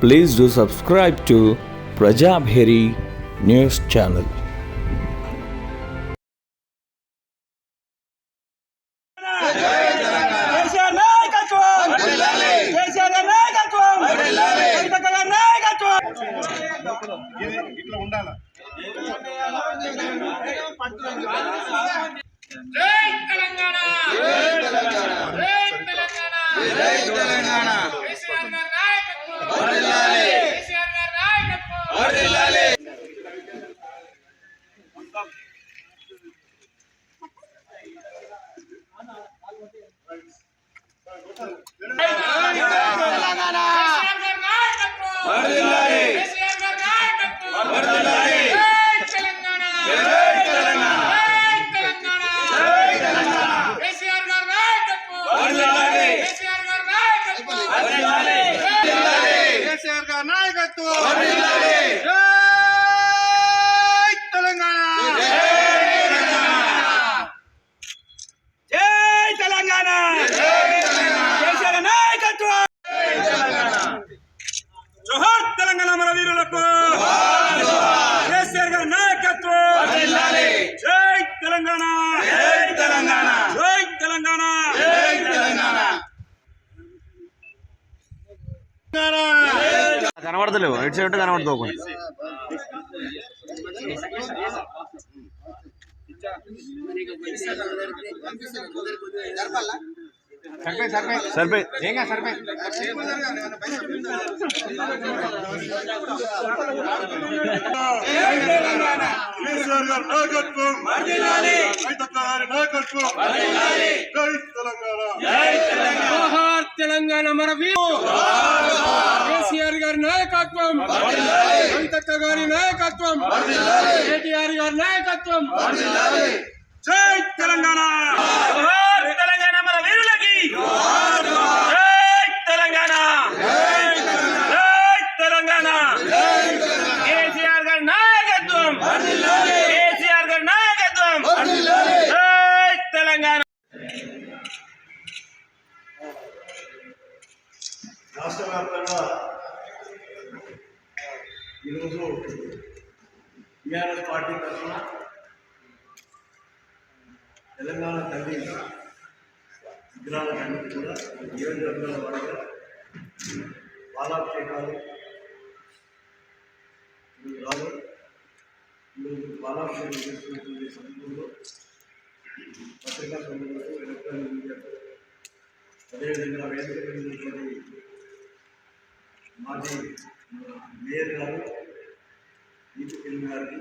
Please do subscribe to Prajabheri News Channel. జోహార్ తెలంగాణ మన వీరులకు కేసీఆర్ గారి నాయకత్వం జై తెలంగాణ జై తెలంగాణ జై తెలంగాణ జై తెలంగాణ కనబడతలేవు ఇటు సైడ్ కనబడతావు సరిపోయి తెలంగాణ మన వీరు కేసీఆర్ గారి నాయకత్వం కవితక్క గారి నాయకత్వం కేటీఆర్ గారి నాయకత్వం జై తెలంగాణ తెలంగాణ మన వీరులకి జై తెలంగాణ జై తెలంగాణ కేసీఆర్ గారి నాయకత్వం కేసీఆర్ గారి నాయకత్వం జై తెలంగాణ. రాష్ట్ర వ్యాప్తంగా ఈరోజు టీఆర్ఎస్ పార్టీ తరఫున తెలంగాణ తల్లి విగ్రహాలన్నింటి కూడా నియోజకవర్గాల వారిగా బాలాభిషేకాలు రాదు. ఈరోజు బాలాభిషేకం చేస్తున్నటువంటి సందర్భంలో పత్రికా సంఘాలకు ఎలక్ట్రానిక్ మీడియాకు అదేవిధంగా వేదిక ఉన్నటువంటి మాజీ మేయర్ గారు దీపిక గారికి